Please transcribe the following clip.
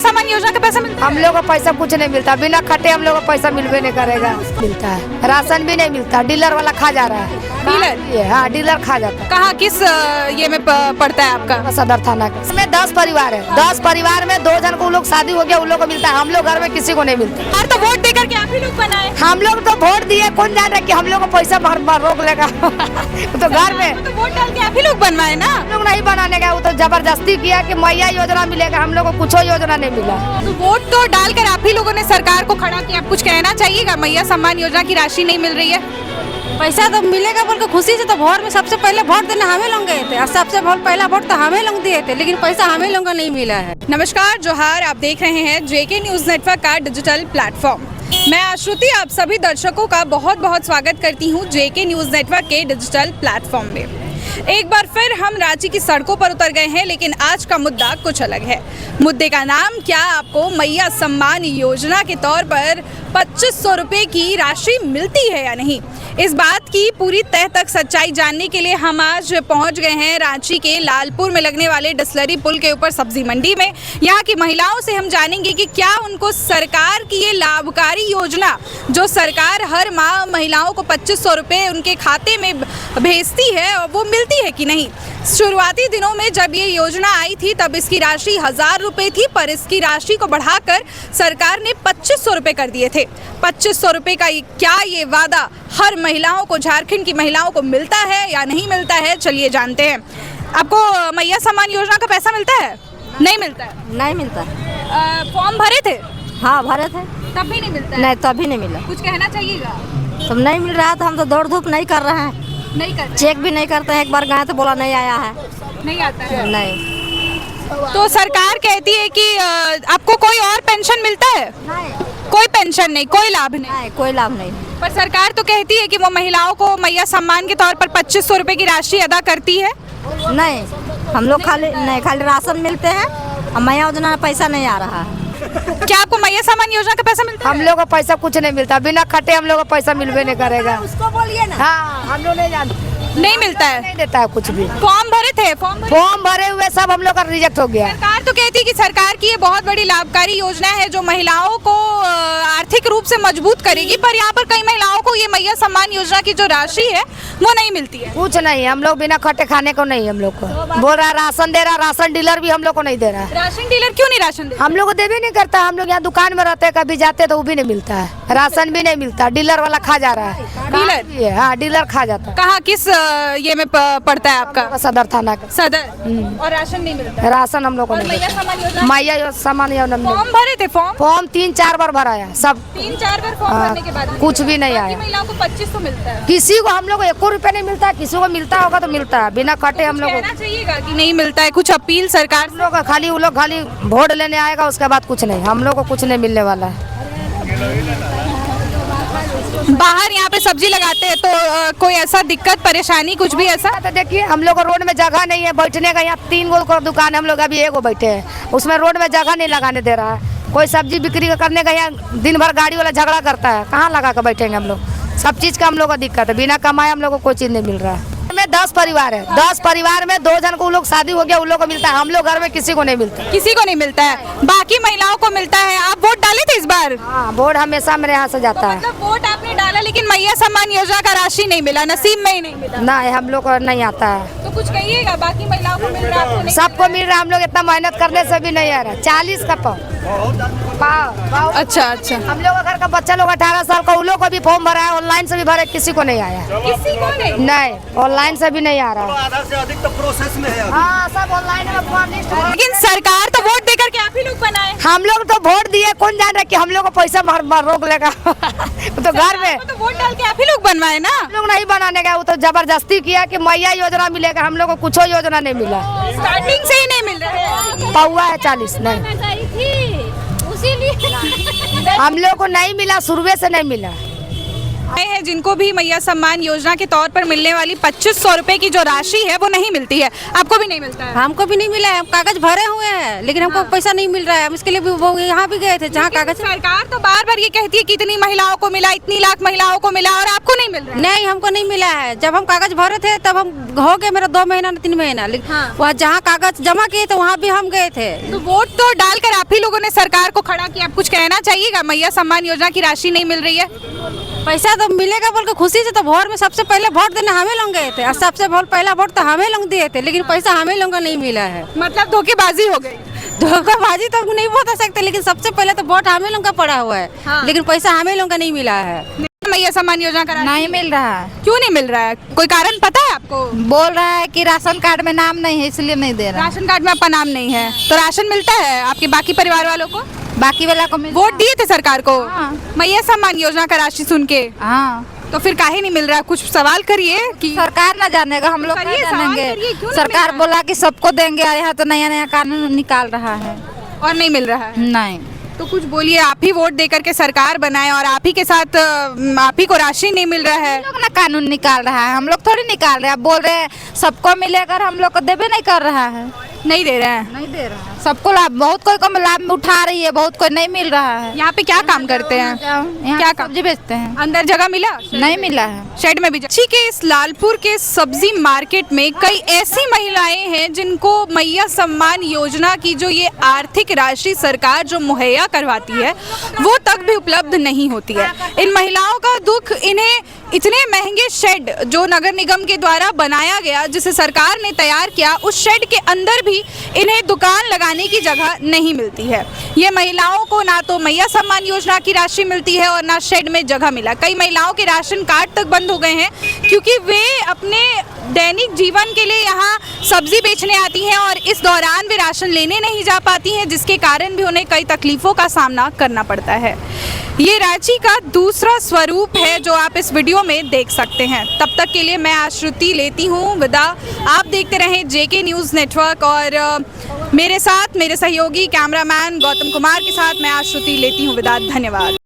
सम्मान योजना का पैसा मिलता है? हम लोग को पैसा कुछ नहीं मिलता, बिना खटे हम लोग को पैसा मिलवे नहीं करेगा। मिलता है, राशन भी नहीं मिलता, डीलर वाला खा जा रहा है। डीलर? हाँ, डीलर खा जाता है। कहाँ किस ये में पड़ता है आपका? सदर थाना का। इसमें 10 परिवार है, 10 परिवार में 2 जन को लोग शादी हो गया, उन लोग को मिलता है। हम लोग घर में किसी को नहीं मिलता। और तो वोट देकर के आप ही लोग बनाए। हम लोग तो वोट दिए, कौन जान रहा कि हम लोग को पैसा भर रोक लेगा। तो घर में तो वोट डाल के आप ही लोग बनवाए ना। हम लोग नहीं बनाने गए, वो तो जबरदस्ती किया कि मैया योजना मिलेगा, हम लोग को कुछ योजना नहीं मिला। तो वोट तो डालकर आप ही लोगों ने सरकार को खड़ा किया, आप कुछ कहना चाहिएगा? मैया सम्मान योजना की राशि नहीं मिल रही है। पैसा तो मिलेगा बोल के खुशी से तो वोट में सबसे पहले वोट देने हमें लोग गए थे और सबसे पहला वोट तो हमें लोग दिए थे, लेकिन पैसा हमें लोगों को नहीं मिला है। नमस्कार, जोहार। आप देख रहे हैं जेके न्यूज नेटवर्क का डिजिटल प्लेटफॉर्म। मैं आश्रुति आप सभी दर्शकों का बहुत बहुत स्वागत करती हूं जेके न्यूज नेटवर्क के डिजिटल प्लेटफॉर्म में। एक बार फिर हम रांची की सड़कों पर उतर गए हैं, लेकिन आज का मुद्दा कुछ अलग है। मुद्दे का नाम क्या आपको मैया सम्मान योजना के तौर पर 2500 रुपए की राशि मिलती है या नहीं, इस बात की पूरी तह तक सच्चाई जानने के लिए हम आज पहुंच गए हैं रांची के लालपुर में लगने वाले डिस्लरी पुल के ऊपर सब्जी मंडी में। यहाँ की महिलाओं से हम जानेंगे कि क्या उनको सरकार की ये लाभकारी योजना, जो सरकार हर माह महिलाओं को 2500 रुपए उनके खाते में भेजती है, वो मिलती है कि नहीं। शुरुआती दिनों में जब ये योजना आई थी तब इसकी राशि 1000 रुपए थी, पर इसकी राशि को बढ़ाकर सरकार ने 2500 रुपए कर दिए थे। 2500 रुपए का क्या ये वादा हर महिलाओं को, झारखंड की महिलाओं को मिलता है या नहीं मिलता है, चलिए जानते हैं। आपको मैया सम्मान योजना का पैसा मिलता है? नहीं मिलता है। नहीं मिलता है। फॉर्म भरे थे? हाँ भरे थे, तब भी नहीं मिलता है? नहीं तभी नहीं मिला। कुछ कहना चाहिएगा? तब नहीं मिल रहा तो हम तो दौड़ धूप नहीं कर रहे हैं, नहीं कर चेक भी नहीं करते हैं। एक बार गए तो बोला नहीं आया है, नहीं आता है। नहीं। तो सरकार कहती है कि आपको कोई और पेंशन मिलता है? नहीं, कोई पेंशन नहीं, कोई लाभ नहीं। कोई लाभ नहीं। पर सरकार तो कहती है कि वो महिलाओं को मैया सम्मान के तौर पर 2500 रुपए की राशि अदा करती है। नहीं, हम लोग खाली राशन मिलते हैं और मैया योजना में पैसा नहीं आ रहा है। क्या आपको मैया सम्मान योजना का पैसा मिलता है? हम लोग को पैसा कुछ नहीं मिलता, बिना खटे हम लोग को पैसा मिलवे नहीं करेगा। उसको बोलिए ना। हाँ, हम लोग नहीं जानते, नहीं मिलता है, नहीं देता है कुछ भी। फॉर्म भरे थे? फॉर्म भरे हुए सब हम लोग का रिजेक्ट हो गया। सरकार तो कहती है कि सरकार की ये बहुत बड़ी लाभकारी योजना है जो महिलाओं को आर्थिक रूप से मजबूत करेगी, पर यहाँ पर कई महिलाओं को ये मैया सम्मान योजना की जो राशि है वो नहीं मिलती है। कुछ नहीं, हम लोग बिना खटे खाने को नहीं, हम लोग को बोल रहा राशन दे रहा, राशन डीलर भी हम लोग को नहीं दे रहा है। राशन डीलर क्यों नहीं राशन दे? हम लोग को दे भी नहीं करता। हम लोग यहाँ दुकान में रहते हैं, कभी जाते तो वो भी नहीं मिलता है, राशन भी नहीं मिलता, डीलर वाला खा जा रहा है। डीलर? हाँ, डीलर खा जाता है। कहाँ किस ये में पड़ता है आपका? सदर थाना का। सदर। और राशन नहीं मिलता? राशन हम लोग को और नहीं मैया मिलता। सम्मान योजना? मैया सम्मान योजना फॉर्म भरे थे? फॉर्म 3-4 बार भरा है, सब 3-4 बार फॉर्म भरने के बाद कुछ भी नहीं आया। महिलाओं को 2500 मिलता है। किसी को हम लोग को 1 रुपया नहीं मिलता, किसी को मिलता होगा तो मिलता है, बिना खटे हम लोग को। कहना चाहिएगा कि नहीं मिलता है? कुछ अपील सरकार हम लोग का खाली, वो लोग खाली वोट लेने आएगा, उसके बाद कुछ नहीं, हम लोग को कुछ नहीं मिलने वाला है। बाहर यहाँ पे सब्जी लगाते हैं तो कोई ऐसा दिक्कत परेशानी कुछ भी ऐसा? तो देखिए, हम लोग को रोड में जगह नहीं है बैठने का। यहाँ 3 गो का दुकान है, हम लोग अभी 1 गो बैठे हैं, उसमें रोड में जगह नहीं लगाने दे रहा है। कोई सब्जी बिक्री करने का यहाँ दिन भर गाड़ी वाला झगड़ा करता है, कहाँ लगा कर बैठेंगे हम लोग। सब चीज़ का हम लोग को दिक्कत है, बिना कमाए हम लोग को कोई चीज़ नहीं मिल रहा है। में 10 परिवार है, 10 परिवार में 2 जन को लोग शादी हो गया, उन लोग को मिलता है। हम लोग घर में किसी को नहीं मिलता, किसी को नहीं मिलता है, बाकी महिलाओं को मिलता है। आप वोट डाले थे इस बार? हाँ, वोट हमेशा मेरे यहाँ से जाता है। मतलब वोट आपने डाला, लेकिन मैया सम्मान योजना का राशि नहीं मिला, नसीब में ही नहीं मिला। नहीं, हम लोग को नहीं आता है। तो कुछ कहिएगा, बाकी महिलाओं को मिल रहा है? सबको मिल रहा है, हम लोग इतना मेहनत करने से भी नहीं आ रहा। 40 का पाव। अच्छा अच्छा। हम लोग घर का बच्चा लोग 18 साल का, उन लोग को भी फॉर्म भरा है, ऑनलाइन से भी भरे, किसी को नहीं आया। किसी को नहीं, ऑनलाइन से भी नहीं आ रहा। आधा से अधिक तो प्रोसेस में है। हाँ, सब ऑनलाइन में फॉर्म लिस्ट है। लेकिन सरकार तो वोट देकर के आप ही लोग बनाए। हम लोग तो वोट दिए, कौन जान रहा कि हम लोग को पैसा रोक लेगा। तो घर में तो वोट डाल के आप ही लोग बनवाए ना। हम लोग नहीं बनाने गए, वो तो जबरदस्ती किया कि मैया योजना मिलेगा, हम लोग को कुछ योजना नहीं मिला। स्टार्टिंग से ही नहीं मिल रहा है। पौवा है 40 नहीं, हम लोग को नहीं मिला, शुरू से नहीं मिला। हैं जिनको भी मैया सम्मान योजना के तौर पर मिलने वाली 2500 रुपए की जो राशि है वो नहीं मिलती है, आपको भी नहीं मिलता है? हमको भी नहीं मिला है, हम कागज भरे हुए हैं लेकिन हमको पैसा नहीं मिल रहा है। हम इसके लिए भी वो यहाँ भी गए थे जहाँ कागज। सरकार तो बार बार ये कहती है कि इतनी महिलाओं को मिला, इतनी लाख महिलाओं को मिला, और आपको नहीं मिल रहा है। नहीं, हमको नहीं मिला है। जब हम कागज भरे थे तब हम हो गए मेरा 2 महीना 3 महीना, लेकिन वहाँ जहाँ कागज जमा किए थे वहाँ भी हम गए थे। तो वोट तो डालकर आप ही लोगों ने सरकार को खड़ा किया, आप कुछ कहना चाहिएगा? मैया सम्मान योजना की राशि नहीं मिल रही है, पैसा तो मिलेगा बोल के खुशी से तो भोर में सबसे पहले वोट देने हमें लोग गए थे और सबसे पहला वोट तो हमें लोग दिए थे, लेकिन पैसा हमें लोगों को नहीं मिला है। मतलब धोखेबाजी हो गई। धोखाबाजी तो नहीं बता सकते, लेकिन सबसे पहले तो वोट हमें लोग का पड़ा हुआ है, लेकिन पैसा हमें लोग का नहीं मिला है। मैया सम्मान योजना का नहीं मिल रहा है। क्यों नहीं मिल रहा है? कोई कारण पता है आपको? बोल रहा है कि राशन कार्ड में नाम नहीं है इसलिए नहीं दे रहा। राशन कार्ड में आपका नाम नहीं है तो राशन मिलता है आपके बाकी परिवार वालों को? बाकी वाला को मिल। वोट दिए थे सरकार को हाँ। मैया सम्मान योजना का राशि सुन के, हाँ, तो फिर काहे नहीं मिल रहा? कुछ सवाल करिए कि सरकार ना जानेगा, हम लोग करिए, क्या सवाल करिए, जानेंगे। क्यों नहीं सरकार मिल रहा? बोला कि सबको देंगे, यहाँ तो नया नया कानून निकाल रहा है और नहीं मिल रहा है। नहीं। तो कुछ बोलिए, आप ही वोट देकर के सरकार बनाए और आप ही के साथ आप ही को राशि नहीं मिल रहा है। हम लोग ना कानून निकाल रहा है, हम लोग थोड़ी निकाल रहे हैं। बोल रहे हैं सबको मिलेगा, हम लोग को देवे नहीं कर रहा है। नहीं दे रहे हैं। नहीं दे रहा है सबको लाभ, बहुत कोई को लाभ में उठा रही है, बहुत कोई नहीं मिल रहा है। यहाँ पे क्या काम करते हैं? यहाँ क्या क्या सब्जी बेचते हैं। अंदर जगह मिला? नहीं मिला है। शेड में भी जी के इस लालपुर के सब्जी मार्केट में कई ऐसी महिलाएं हैं जिनको मैया सम्मान योजना की जो ये आर्थिक राशि सरकार जो मुहैया करवाती है वो तक भी उपलब्ध नहीं होती है। इन महिलाओं का दुख, इन्हें इतने महंगे शेड जो नगर निगम के द्वारा बनाया गया, जिसे सरकार ने तैयार किया, उस शेड के अंदर भी इन्हें दुकान लगाने की जगह नहीं मिलती है। ये महिलाओं को ना तो मैया सम्मान योजना की राशि मिलती है और ना शेड में जगह मिला। कई महिलाओं के राशन कार्ड तक बंद हो गए हैं क्योंकि वे अपने दैनिक जीवन के लिए यहाँ सब्जी बेचने आती हैं और इस दौरान वे राशन लेने नहीं जा पाती हैं, जिसके कारण भी उन्हें कई तकलीफों का सामना करना पड़ता है। ये रांची का दूसरा स्वरूप है जो आप इस वीडियो में देख सकते हैं। तब तक के लिए मैं आश्रुति लेती हूँ विदा। आप देखते रहें जेके न्यूज़ नेटवर्क और मेरे साथ मेरे सहयोगी कैमरामैन गौतम कुमार के साथ मैं आश्रुति लेती हूँ विदा। धन्यवाद।